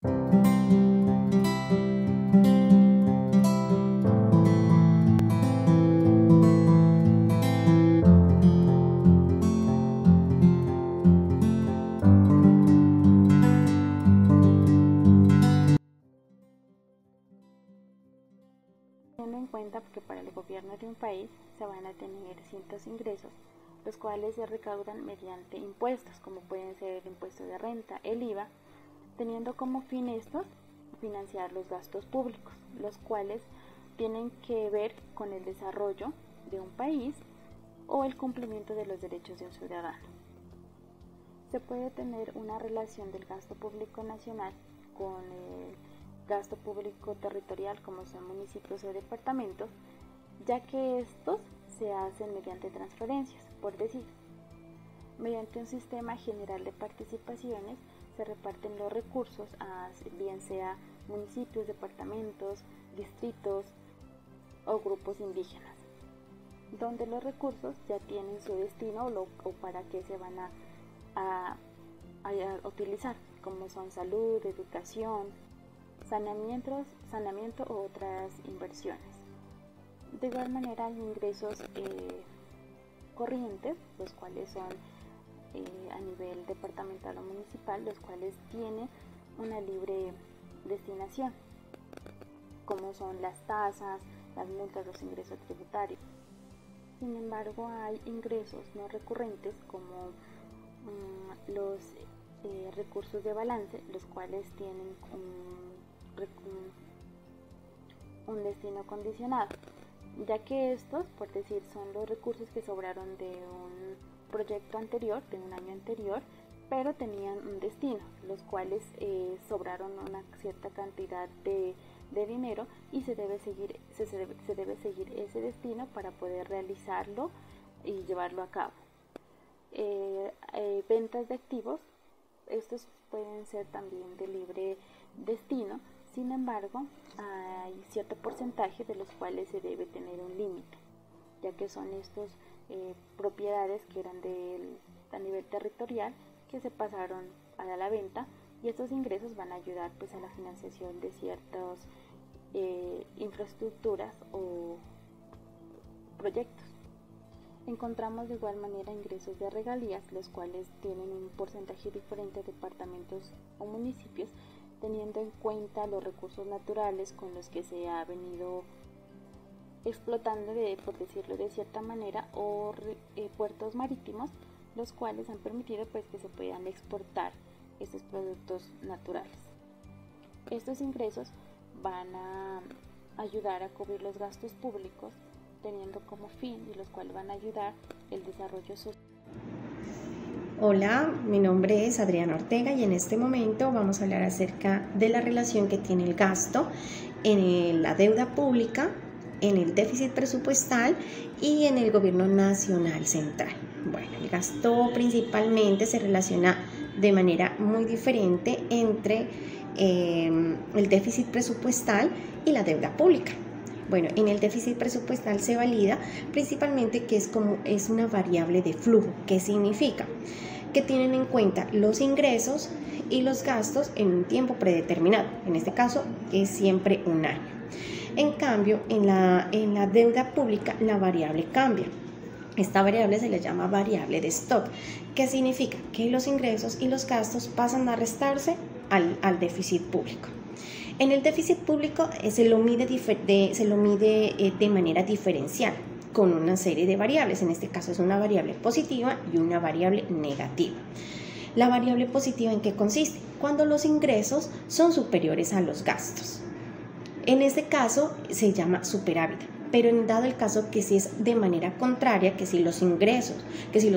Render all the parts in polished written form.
Teniendo en cuenta que para el gobierno de un país se van a tener ciertos ingresos, los cuales se recaudan mediante impuestos, como pueden ser el impuesto de renta, el IVA, teniendo como fin estos financiar los gastos públicos, los cuales tienen que ver con el desarrollo de un país o el cumplimiento de los derechos de un ciudadano. Se puede tener una relación del gasto público nacional con el gasto público territorial, como son municipios o departamentos, ya que estos se hacen mediante transferencias, por decir, mediante un sistema general de participaciones se reparten los recursos a bien sea municipios, departamentos, distritos o grupos indígenas, donde los recursos ya tienen su destino o para qué se van a utilizar, como son salud, educación, saneamiento u otras inversiones. De igual manera hay ingresos corrientes, los cuales son a nivel departamental o municipal, los cuales tienen una libre destinación, como son las tasas, las multas, los ingresos tributarios. Sin embargo, hay ingresos no recurrentes como los recursos de balance, los cuales tienen un destino condicionado, ya que estos, por decir, son los recursos que sobraron de un proyecto anterior, de un año anterior, pero tenían un destino, los cuales sobraron una cierta cantidad de dinero y se debe seguir ese destino para poder realizarlo y llevarlo a cabo. Ventas de activos, estos pueden ser también de libre destino. Sin embargo, hay cierto porcentaje de los cuales se debe tener un límite, ya que son estos propiedades que eran a nivel territorial que se pasaron a la venta, y estos ingresos van a ayudar pues a la financiación de ciertas infraestructuras o proyectos. Encontramos de igual manera ingresos de regalías, los cuales tienen un porcentaje diferente a departamentos o municipios, teniendo en cuenta los recursos naturales con los que se ha venido explotando, por decirlo de cierta manera, o puertos marítimos, los cuales han permitido pues que se puedan exportar estos productos naturales. Estos ingresos van a ayudar a cubrir los gastos públicos, teniendo como fin y los cuales van a ayudar el desarrollo social. Hola, mi nombre es Adriana Ortega y en este momento vamos a hablar acerca de la relación que tiene el gasto en la deuda pública, en el déficit presupuestal y en el gobierno nacional central. Bueno, el gasto principalmente se relaciona de manera muy diferente entre el déficit presupuestal y la deuda pública. Bueno, en el déficit presupuestal se valida principalmente que es una variable de flujo. ¿Qué significa? Que tienen en cuenta los ingresos y los gastos en un tiempo predeterminado. En este caso es siempre un año. En cambio, en la deuda pública la variable cambia. Esta variable se le llama variable de stock. ¿Qué significa? Que los ingresos y los gastos pasan a restarse al déficit público. En el déficit público se lo mide de manera diferencial con una serie de variables. En este caso es una variable positiva y una variable negativa. La variable positiva, ¿en qué consiste? Cuando los ingresos son superiores a los gastos. En este caso se llama superávit, pero en dado el caso que si es de manera contraria, que si los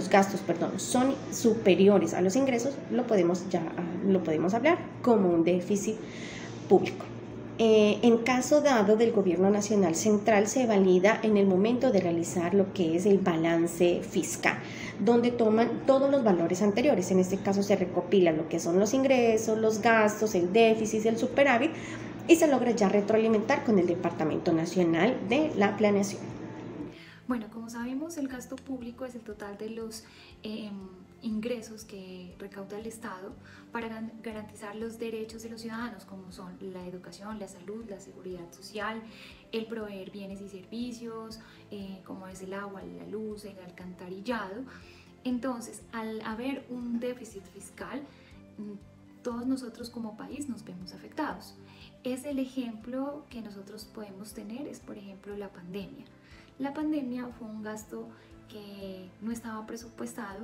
gastos son superiores a los ingresos, lo podemos hablar como un déficit público. En caso dado del gobierno nacional central se valida en el momento de realizar lo que es el balance fiscal, donde toman todos los valores anteriores. En este caso se recopila lo que son los ingresos, los gastos, el déficit, el superávit, y se logra ya retroalimentar con el Departamento Nacional de la Planeación. Bueno, como sabemos, el gasto público es el total de los ingresos que recauda el Estado para garantizar los derechos de los ciudadanos, como son la educación, la salud, la seguridad social, el proveer bienes y servicios, como es el agua, la luz, el alcantarillado. Entonces, al haber un déficit fiscal, todos nosotros como país nos vemos afectados. Es el ejemplo que nosotros podemos tener, es por ejemplo la pandemia. La pandemia fue un gasto que no estaba presupuestado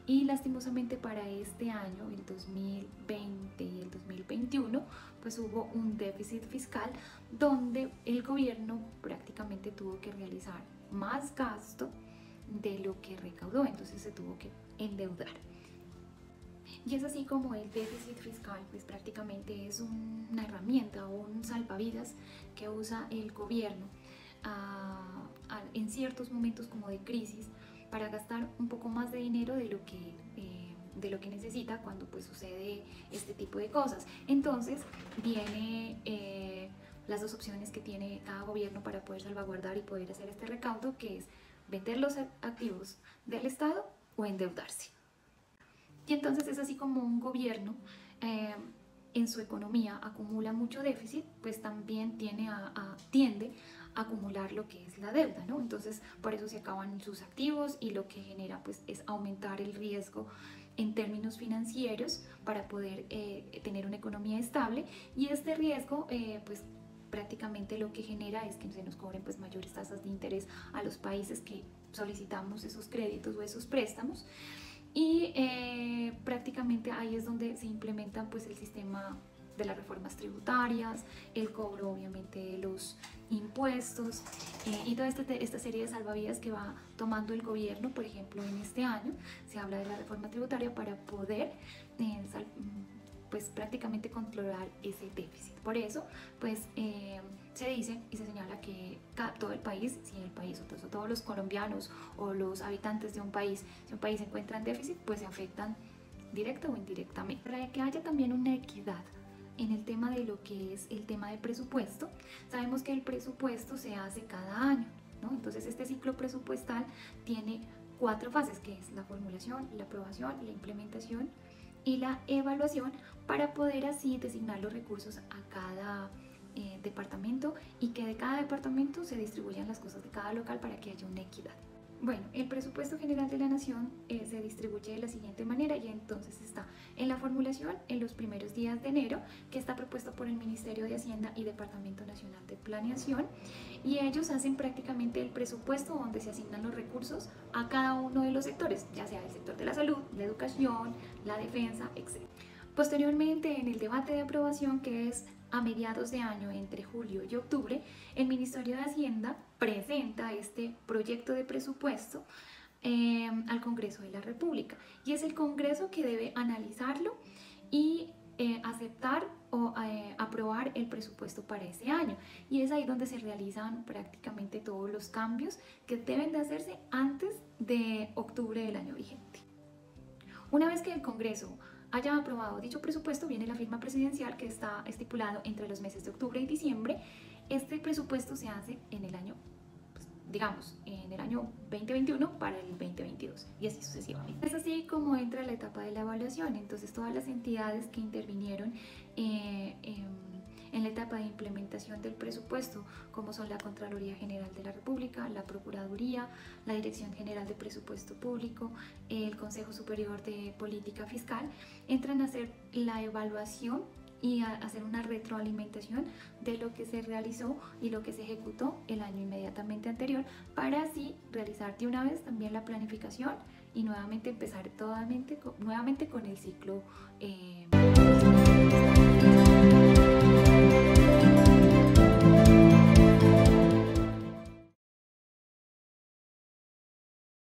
y lastimosamente para este año, el 2020 y el 2021, pues hubo un déficit fiscal donde el gobierno prácticamente tuvo que realizar más gasto de lo que recaudó, entonces se tuvo que endeudar. Y es así como el déficit fiscal pues prácticamente es una herramienta o un salvavidas que usa el gobierno en ciertos momentos como de crisis para gastar un poco más de dinero de lo que necesita cuando pues sucede este tipo de cosas. Entonces viene las dos opciones que tiene cada gobierno para poder salvaguardar y poder hacer este recaudo, que es vender los activos del Estado o endeudarse. Y entonces es así como un gobierno en su economía acumula mucho déficit, pues también tiende a acumular lo que es la deuda, ¿no? Entonces por eso se acaban sus activos y lo que genera pues es aumentar el riesgo en términos financieros para poder tener una economía estable, y este riesgo pues prácticamente lo que genera es que se nos cobren pues mayores tasas de interés a los países que solicitamos esos créditos o esos préstamos. Y prácticamente ahí es donde se implementan pues el sistema de las reformas tributarias, el cobro obviamente de los impuestos y toda esta serie de salvavidas que va tomando el gobierno. Por ejemplo, en este año se habla de la reforma tributaria para poder pues prácticamente controlar ese déficit. Por eso pues se dice y se señala que todo el país, si el país o todos los colombianos o los habitantes de un país, si un país se encuentra en déficit, pues se afectan directa o indirectamente. Para que haya también una equidad en el tema de lo que es el tema de presupuesto, sabemos que el presupuesto se hace cada año, ¿no? Entonces este ciclo presupuestal tiene 4 fases, que es la formulación, la aprobación, la implementación y la evaluación, para poder así designar los recursos a cada departamento y que de cada departamento se distribuyan las cosas de cada local para que haya una equidad. Bueno, el presupuesto general de la nación se distribuye de la siguiente manera, y entonces está en la formulación en los primeros días de enero, que está propuesto por el Ministerio de Hacienda y Departamento Nacional de Planeación, y ellos hacen prácticamente el presupuesto donde se asignan los recursos a cada uno de los sectores, ya sea el sector de la salud, la educación, la defensa, etc. Posteriormente, en el debate de aprobación, que es a mediados de año, entre julio y octubre, el Ministerio de Hacienda presenta este proyecto de presupuesto al Congreso de la República, y es el Congreso que debe analizarlo y aceptar o aprobar el presupuesto para ese año, y es ahí donde se realizan prácticamente todos los cambios que deben de hacerse antes de octubre del año vigente. Una vez que el Congreso haya aprobado dicho presupuesto, viene la firma presidencial, que está estipulado entre los meses de octubre y diciembre. Este presupuesto se hace en el año, pues, digamos, en el año 2021 para el 2022 y así sucesivamente. Es así como entra la etapa de la evaluación. Entonces todas las entidades que intervinieron en la etapa de implementación del presupuesto, como son la Contraloría General de la República, la Procuraduría, la Dirección General de Presupuesto Público, el Consejo Superior de Política Fiscal, entran a hacer la evaluación y a hacer una retroalimentación de lo que se realizó y lo que se ejecutó el año inmediatamente anterior, para así realizar de una vez también la planificación y nuevamente empezar nuevamente con el ciclo